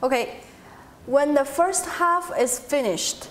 Okay, when the first half is finished,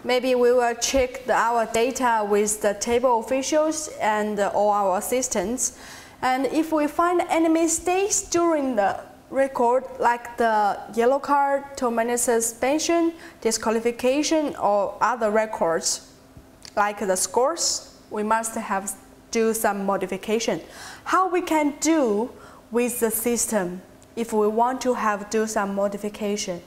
maybe we will check our data with the table officials and all our assistants. And if we find any mistakes during the record, like the yellow card, 2-minute suspension, disqualification, or other records, like the scores, we must do some modification. How we can do with the system if we want to do some modification?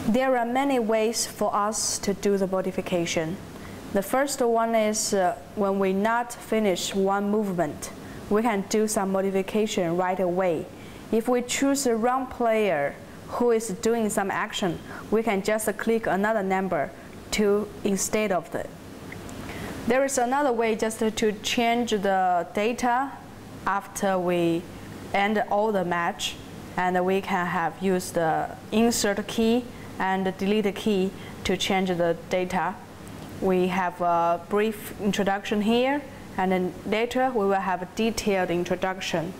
There are many ways for us to do the modification. The first one is when we not finish one movement, we can do some modification right away. If we choose the wrong player who is doing some action, we can just click another number instead of that. There is another way just to change the data after we end all the match, and we can use the insert key and the delete key to change the data. We have a brief introduction here, and then later we will have a detailed introduction.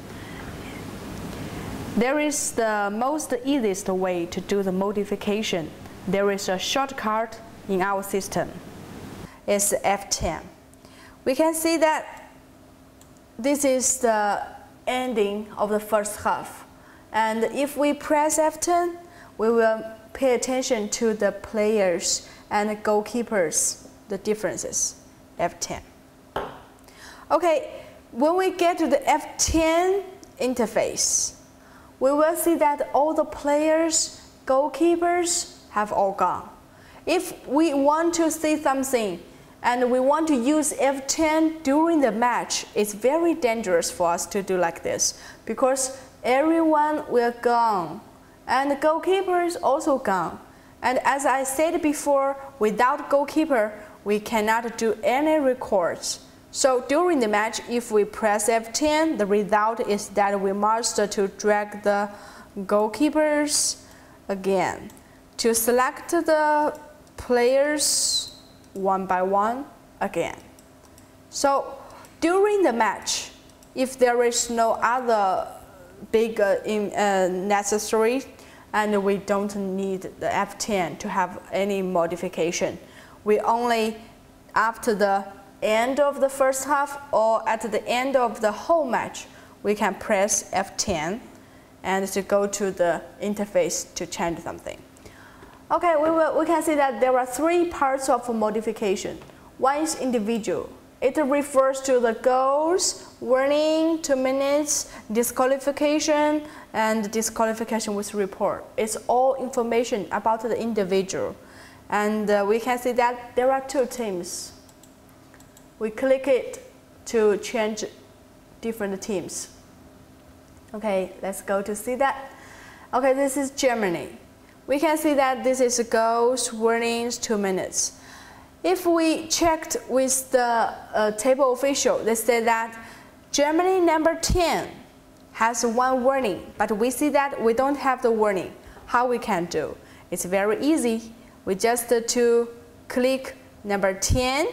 There is the most easiest way to do the modification. There is a shortcut in our system. It's F10. We can see that this is the ending of the first half. And if we press F10, we will pay attention to the players and the goalkeepers, the differences. F10. Okay, when we get to the F10 interface, we will see that all the players, goalkeepers have all gone. If we want to see something and we want to use F10 during the match, it's very dangerous for us to do like this because everyone will gone and the goalkeeper is also gone. And as I said before, without goalkeeper, we cannot do any records. So during the match, if we press F10, the result is that we must to drag the goalkeepers again to select the players one by one again. So during the match, if there is no other big necessary and we don't need the F10 to have any modification, we only after the end of the first half or at the end of the whole match, we can press F10 and to go to the interface to change something. Okay, we can see that there are 3 parts of modification. One is individual. It refers to the goals, warning, 2 minutes, disqualification, and disqualification with report. It's all information about the individual. And we can see that there are 2 teams. We click it to change different teams. Okay, let's go to see that. Okay, this is Germany. We can see that this is goals, warnings, 2 minutes. If we checked with the table official, they say that Germany number 10 has 1 warning, but we see that we don't have the warning. How we can do? It's very easy. We just to click number 10.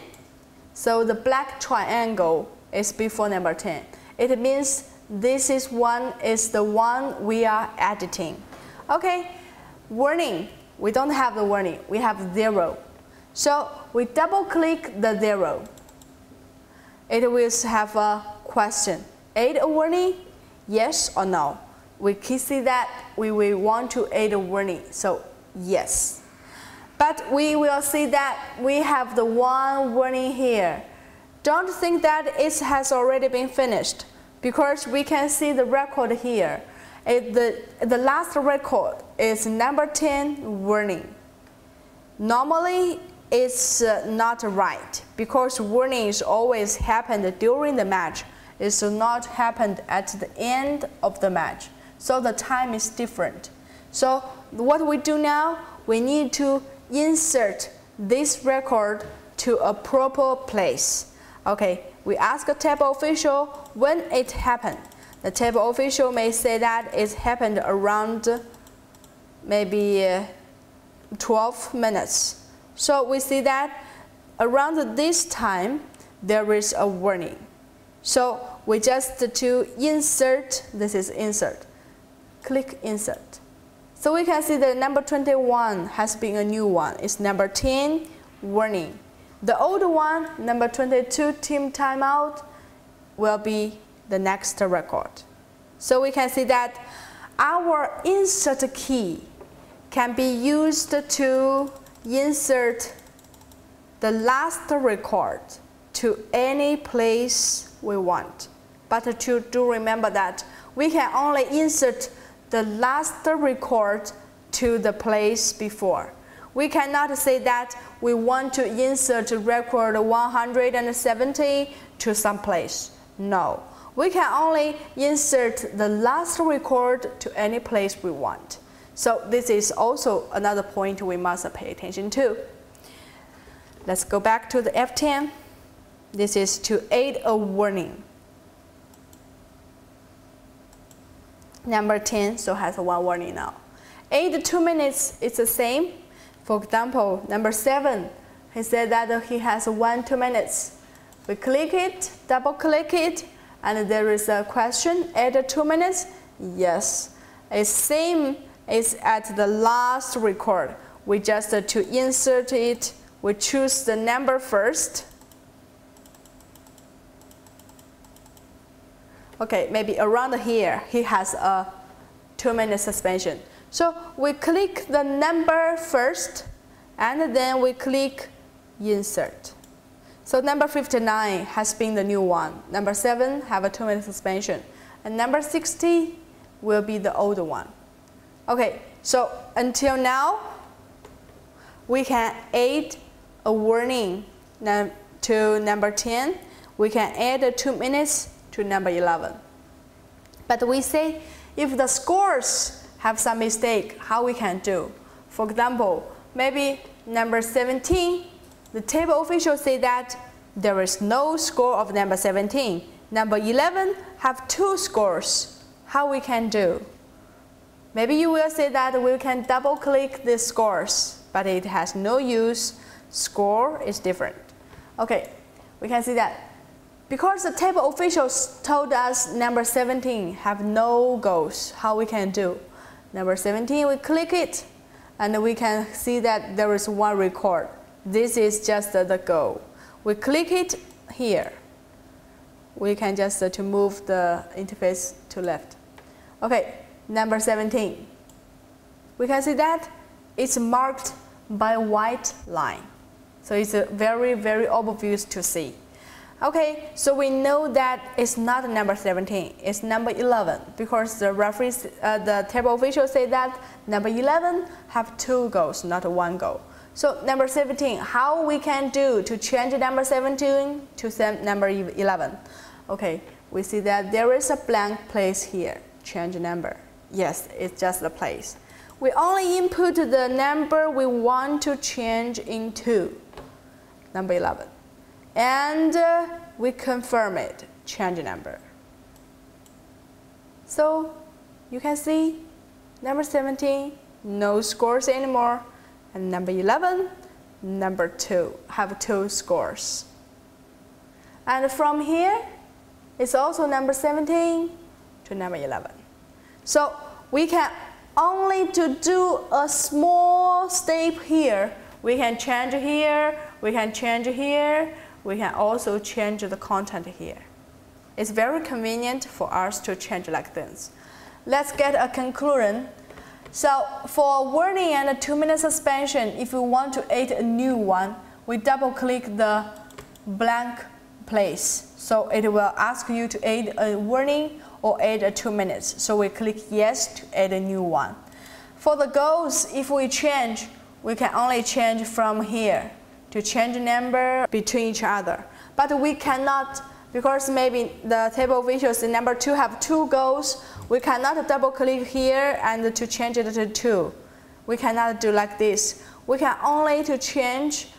So the black triangle is before number 10. It means this is the one we are editing. Okay, warning, we don't have the warning, we have 0. So we double click the 0. It will have a question. Add a warning, yes or no? We can see that we will want to add a warning, so yes. But we will see that we have the 1 warning here. Don't think that it has already been finished because we can see the record here. The last record is number 10 warning. Normally, it's not right because warnings always happen during the match. It's not happened at the end of the match. So the time is different. So what we do now, we need to insert this record to a proper place. Okay, we ask a table official when it happened. The table official may say that it happened around maybe 12 minutes. So we see that around this time there is a warning. So we just to insert, this is insert, click insert. So we can see the number 21 has been a new one. It's number 10, warning. The old one, number 22, team timeout, will be the next record. So we can see that our insert key can be used to insert the last record to any place we want. But to do remember that we can only insert the last record to the place before. We cannot say that we want to insert record 170 to some place. No, we can only insert the last record to any place we want. So this is also another point we must pay attention to. Let's go back to the F10. This is to aid a warning. Number 10 so has one warning now. 8 2 minutes is the same. For example, number 7, he said that he has 1 2 minutes. We click it, double click it, and there is a question, add 2 minutes. Yes, it's same as at the last record. We just to insert it, we choose the number first. Okay, maybe around here, he has a 2-minute suspension. So we click the number first, and then we click insert. So number 59 has been the new one. Number 7 have a 2-minute suspension. And number 60 will be the old one. Okay, so until now, we can add a warning to number 10. We can add 2 minutes to number 11. But we say if the scores have some mistake, how we can do? For example, maybe number 17, the table officials say that there is no score of number 17. Number 11 have 2 scores. How we can do? Maybe you will say that we can double click the scores, but it has no use. Score is different. Okay, we can see that. Because the table officials told us number 17 have no goals, how we can do? Number 17, we click it, and we can see that there is 1 record. This is just the goal. We click it here. We can just to move the interface to left. Okay, number 17. We can see that it's marked by a white line. So it's very, very obvious to see. Okay, so we know that it's not number 17, it's number 11, because the referees, the table officials say that number 11 have 2 goals, not 1 goal. So number 17, how we can do to change number 17 to number 11? Okay, we see that there is a blank place here, change number. Yes, it's just the place. We only input the number we want to change into, number 11. And we confirm it, change number. So you can see number 17, no scores anymore, and number 11, number 2 have 2 scores. And from here, it's also number 17 to number 11. So we can only to do a small step here. We can change here, we can change here, we can also change the content here. It's very convenient for us to change like this. Let's get a conclusion. So for warning and a 2-minute suspension, if we want to add a new one, we double click the blank place. So it will ask you to add a warning or add a 2 minutes. So we click yes to add a new one. For the goals, if we change, we can only change from here to change number between each other. But we cannot, because maybe the table visuals in number 2 have 2 goals, we cannot double click here and to change it to 2. We cannot do like this. We can only to change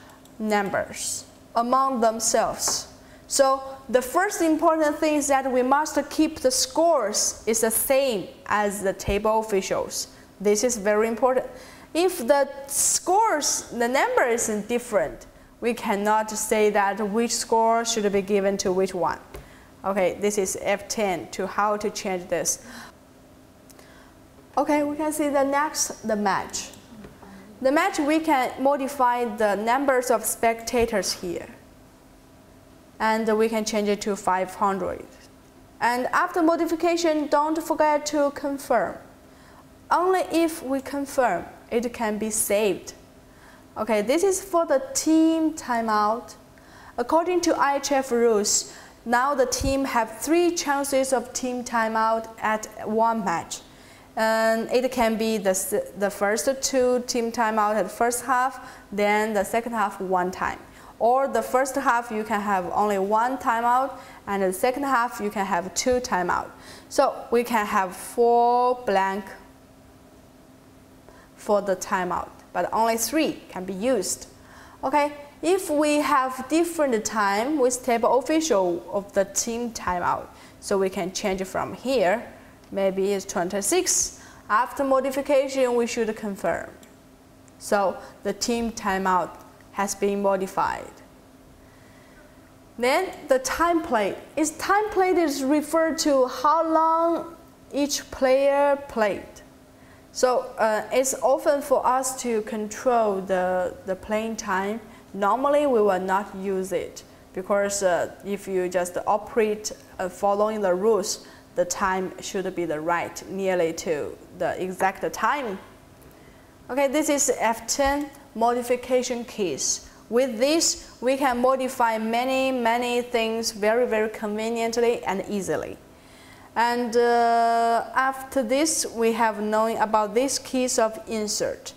numbers among themselves. So the first important thing is that we must keep the scores is the same as the table officials. This is very important. If the scores, the number is different, we cannot say that which score should be given to which one. Okay, this is F10 to how to change this. Okay, we can see the match. The match, we can modify the numbers of spectators here. And we can change it to 500. And after modification, don't forget to confirm. Only if we confirm, it can be saved. Okay, this is for the team timeout. According to IHF rules, now the team have 3 chances of team timeout at one match. And it can be the first 2 team timeout at the first half, then the second half 1 time. Or the first half you can have only 1 timeout, and the second half you can have 2 timeout. So we can have 4 blank for the timeout, but only 3 can be used. Okay, if we have different time with table official of the team timeout, so we can change it from here. Maybe it's 26. After modification, we should confirm. So the team timeout has been modified. Then the time played. Time played is referred to how long each player played. So it's often for us to control the playing time. Normally we will not use it because if you just operate following the rules, the time should be the right, nearly to the exact time. Okay, this is F10 modification keys. With this, we can modify many things very conveniently and easily. And after this, we have known about this keys of insert.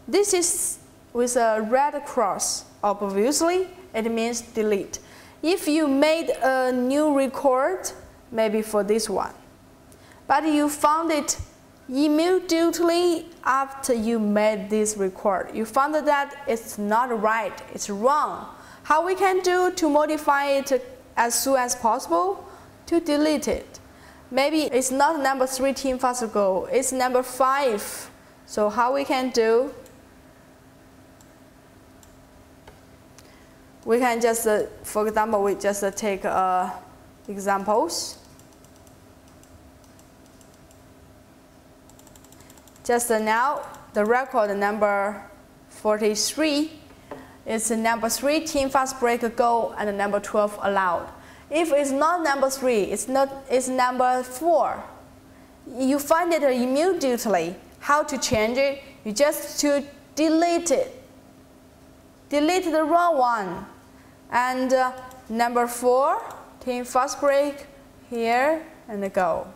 This is with a red cross. Obviously, it means delete. If you made a new record, maybe for this one, but you found it immediately after you made this record, you found that it's not right, it's wrong. How we can do to modify it as soon as possible? To delete it. Maybe it's not number 3 team faster goal, it's number 5. So how we can do? We can just, for example, we just take examples. Just now, the record number 43 is number 3 team fast break goal and number 12 allowed. If it's not number 3, it's number 4. You find it immediately. How to change it? You just to delete it. Delete the wrong one. And number 4, team fast break, here and go.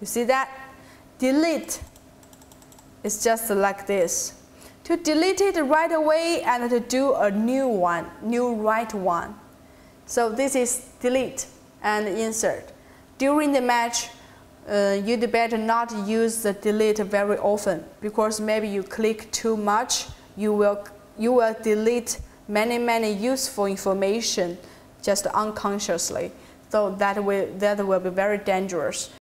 You see that? Delete. It's just like this. To delete it right away and to do a new one, new right one. So this is delete and insert. During the match, you'd better not use the delete very often because maybe you click too much, you will delete many useful information just unconsciously. So that will be very dangerous.